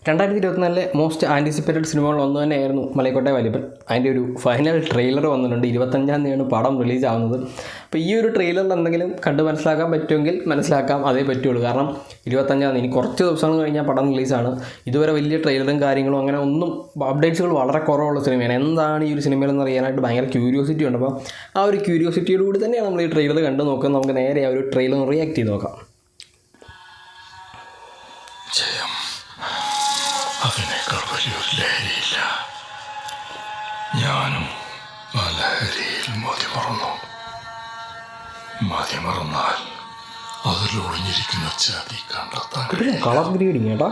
2024 most anticipated സിനിമകളിൽ ഒന്ന് തന്നെയായിരുന്നു മലൈക്കോട്ടെ വാലിബൻ. അതിൻ്റെ ഒരു ഫൈനൽ ട്രെയിലർ വന്നിട്ടുണ്ട്. 25-ാം തീയതിയാണ് പടം റിലീസ് ആവുന്നത്. അപ്പോൾ ഈ ഒരു ട്രെയിലറിൽ എന്തെങ്കിലും കണ്ട് മനസ്സിലാക്കാൻ പറ്റുമെങ്കിൽ മനസ്സിലാക്കാം, അതേ പറ്റുള്ളൂ. കാരണം 25-ാം തീയതി ഇനി കുറച്ച് ദിവസങ്ങൾ കഴിഞ്ഞാൽ പടം റിലീസാണ്. ഇതുവരെ വലിയ ട്രെയിലറും കാര്യങ്ങളും അങ്ങനെ ഒന്നും അപ്ഡേറ്റ്സുകൾ വളരെ കുറവുള്ള സിനിമയാണ്. എന്താണ് ഈ ഒരു സിനിമയിലെന്ന് അറിയാനായിട്ട് ഭയങ്കര ക്യൂരിയോസിറ്റി ഉണ്ട്. അപ്പോൾ ആ ഒരു ക്യൂരിയോസിറ്റിയോട് കൂടി തന്നെയാണ് നമ്മൾ ഈ ട്രെയിലർ കണ്ട് നോക്കുന്നത്. നമുക്ക് നേരെ ആ ഒരു ട്രെയിലർ റിയാക്ട് ചെയ്ത് നോക്കാം. അതിനേക്കാൾ വലിയൊരു ലഹരിയില്ല. ഞാനും ആ ലഹരിയിൽ മതിമറന്നാൽ അതിലൊളിഞ്ഞിരിക്കുന്ന ചതി കണ്ടെത്താൻ കളർ ഗ്രേഡിങ് കേട്ടോ,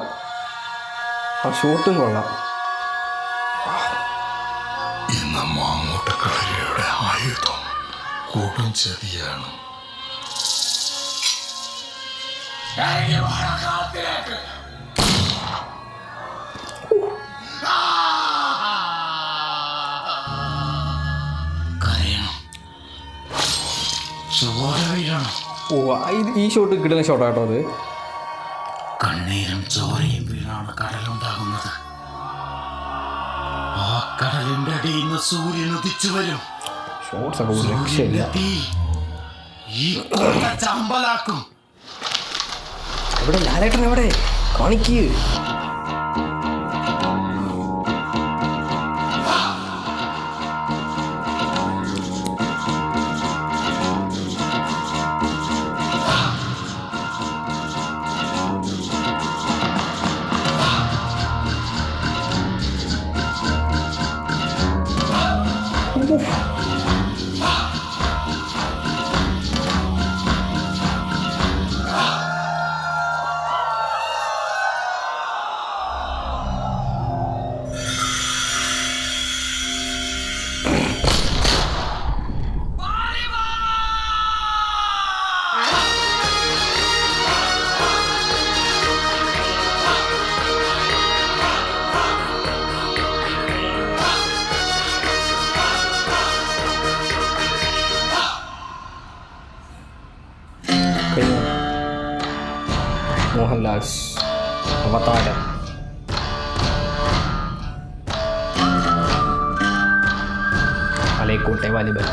ആ ഷോട്ടും കൊള്ളാം. ഇന്ന് മാങ്ങോട്ടക്കളരിയുടെ ആയുധം കൂടും ചതിയാണ്. ഓ, ഈ ഷോട്ട് കിട്ടുന്ന ഷോട്ടാട്ടോ അത്. കണ്ണീരും ചോരയും വീണാണ് കടലുണ്ടാകുന്നത്. ആ കടലിന്റെ അടിയിൽ നിന്ന് സൂര്യൻ ഉദിച്ചു വരും. ഷോട്ട്സ് ഒക്കെ ഒരു രക്ഷയില്ല. ഈ ചമ്പലാക്കും. എവിടെ ലാലേട്ടൻ, എവിടെ കാണിക്ക്. മോഹൻലാൽസ് അവതാരം. മലൈക്കോട്ടെ വാലിബൻ.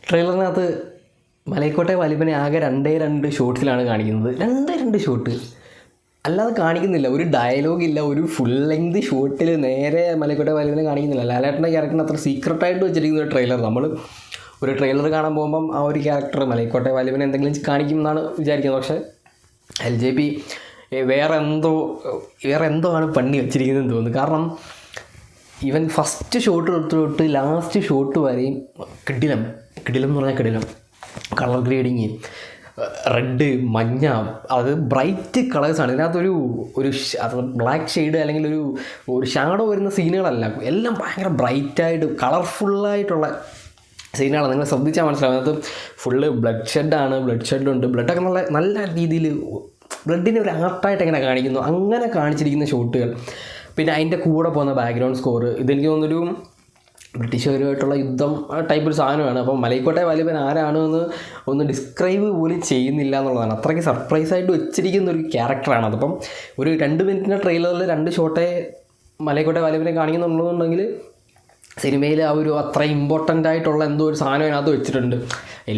ട്രെയിലറിനകത്ത് മലൈക്കോട്ടെ വാലിബനെ ആകെ 2 ഷോട്ട്സിലാണ് കാണിക്കുന്നത്. 2 ഷോട്ട് അല്ലാതെ കാണിക്കുന്നില്ല. ഒരു ഡയലോഗില്ല, ഒരു ഫുൾ ലെങ്ത് ഷോട്ടിൽ നേരെ മലൈക്കോട്ടെ വാലിബനെ കാണിക്കുന്നില്ല. ലാലേട്ടൻ്റെ ക്യാരക്ടറിന് അത്ര സീക്രട്ടായിട്ട് വെച്ചിരിക്കുന്ന ഒരു ട്രെയിലർ. നമ്മൾ ഒരു ട്രെയിലർ കാണാൻ പോകുമ്പം ആ ഒരു ക്യാരക്ടർ മലൈക്കോട്ടെ വാലിബനെ എന്തെങ്കിലും കാണിക്കും എന്നാണ് വിചാരിക്കുന്നത്. പക്ഷേ LJP വേറെ എന്തോ ആണ് പണി വെച്ചിരിക്കുന്നതെന്ന് തോന്നുന്നു. കാരണം ഈവൻ ഫസ്റ്റ് ഷോട്ട് തൊട്ട് ലാസ്റ്റ് ഷോട്ട് വരെയും കിടിലം എന്ന് പറഞ്ഞാൽ കിടിലം. കളർ ഗ്രേഡിങ്, റെഡ്, മഞ്ഞ, അത് ബ്രൈറ്റ് കളേഴ്സാണ്. ഇതിനകത്തൊരു ബ്ലാക്ക് ഷെയ്ഡ് അല്ലെങ്കിൽ ഒരു ഷാഡോ വരുന്ന സീനുകളല്ല. എല്ലാം ഭയങ്കര ബ്രൈറ്റായിട്ട് കളർഫുള്ളായിട്ടുള്ള സീനുകളാണ്. നിങ്ങൾ ശ്രദ്ധിച്ചാൽ മനസ്സിലാവും. അതിനകത്ത് ഫുള്ള് ബ്ലഡ് ഷെഡുണ്ട്. ബ്ലഡൊക്കെ നല്ല രീതിയിൽ ബ്ലഡിനെ ഒരു ആർട്ടായിട്ട് എങ്ങനെ കാണിക്കുന്നു അങ്ങനെ കാണിച്ചിരിക്കുന്ന ഷോട്ടുകൾ. പിന്നെ അതിൻ്റെ കൂടെ പോകുന്ന ബാക്ക്ഗ്രൗണ്ട് സ്കോർ, ഇതെനിക്ക് തോന്നുന്നൊരു ബ്രിട്ടീഷുകാരുമായിട്ടുള്ള യുദ്ധം ടൈപ്പ് ഒരു സാധനമാണ്. അപ്പം മലൈക്കോട്ടെ വാലിബൻ ആരാണെന്ന് ഒന്ന് ഡിസ്ക്രൈബ് പോലും ചെയ്യുന്നില്ല എന്നുള്ളതാണ്. അത്രയ്ക്ക് സർപ്രൈസായിട്ട് വെച്ചിരിക്കുന്ന ഒരു ക്യാരക്ടറാണ്. അതിപ്പം ഒരു 2 മിനിറ്റിൻ്റെ ട്രെയിലറിൽ 2 ഷോട്ടേ മലൈക്കോട്ടെ വാലിബനെ കാണിക്കുന്നുണ്ടെന്നുണ്ടെങ്കിൽ സിനിമയിൽ ആ ഒരു അത്ര ഇമ്പോർട്ടൻ്റ് ആയിട്ടുള്ള എന്തോ ഒരു സാധനം അതിനകത്ത് വെച്ചിട്ടുണ്ട്.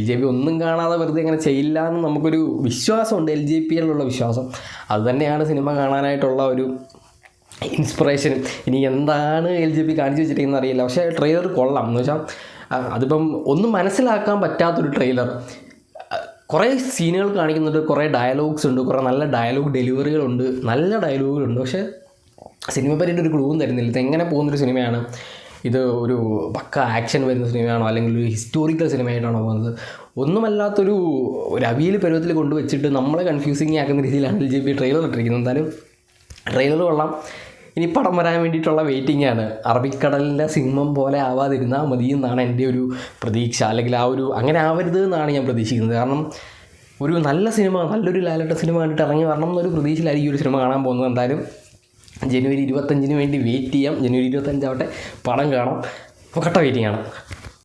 LJP ഒന്നും കാണാതെ വെറുതെ അങ്ങനെ ചെയ്യില്ല എന്ന് നമുക്കൊരു വിശ്വാസമുണ്ട്. LJPയിലുള്ള വിശ്വാസം അത് തന്നെയാണ് സിനിമ കാണാനായിട്ടുള്ള ഒരു ഇൻസ്പിറേഷൻ. ഇനി എന്താണ് LJP കാണിച്ചു വെച്ചിരിക്കുന്നത് അറിയില്ല. പക്ഷേ ട്രെയിലർ കൊള്ളാം. എന്ന് വെച്ചാൽ അതിപ്പം ഒന്നും മനസ്സിലാക്കാൻ പറ്റാത്തൊരു ട്രെയിലർ. കുറേ സീനുകൾ കാണിക്കുന്നുണ്ട്, കുറേ ഡയലോഗ്സ് ഉണ്ട്, കുറേ നല്ല ഡയലോഗ് ഡെലിവറികളുണ്ട്, നല്ല ഡയലോഗുകളുണ്ട്. പക്ഷേ സിനിമ പറ്റിയിട്ട് ഒരു ക്ലൂവും തരുന്നില്ല. ഇതെങ്ങനെ പോകുന്നൊരു സിനിമയാണ്, ഇത് ഒരു പക്ക ആക്ഷൻ വരുന്ന സിനിമയാണോ അല്ലെങ്കിൽ ഒരു ഹിസ്റ്റോറിക്കൽ സിനിമയായിട്ടാണോ പോകുന്നത്, ഒന്നുമല്ലാത്തൊരു അവിയൽ പരുവത്തിൽ കൊണ്ടുവച്ചിട്ട് നമ്മളെ കൺഫ്യൂസിങ് ആക്കുന്ന രീതിയിലാണ് LJP ട്രെയിലർ ഇട്ടിരിക്കുന്നത്. എന്തായാലും ട്രെയിലർ കൊള്ളാം. ഇനി പടം വരാൻ വേണ്ടിയിട്ടുള്ള വെയിറ്റിംഗ് ആണ്. അറബിക്കടലിൻ്റെ സിംഹം പോലെ ആവാതിരുന്നാൽ മതി എന്നാണ് എൻ്റെ ഒരു പ്രതീക്ഷ. അല്ലെങ്കിൽ അങ്ങനെ ആവരുത് എന്നാണ് ഞാൻ പ്രതീക്ഷിക്കുന്നത്. കാരണം ഒരു നല്ല സിനിമ, നല്ലൊരു ലാലേട്ടൻ സിനിമ കണ്ടിട്ട് ഇറങ്ങി വരണം എന്നൊരു പ്രതീക്ഷയിലായിരിക്കും ഈ ഒരു സിനിമ കാണാൻ പോകുന്നത്. എന്തായാലും ജനുവരി 25 വേണ്ടി വെയിറ്റ് ചെയ്യാം. ജനുവരി 25 ആവട്ടെ, പടം കാണാം. അപ്പോൾ കട്ട വെയിറ്റിംഗ് ആണ്.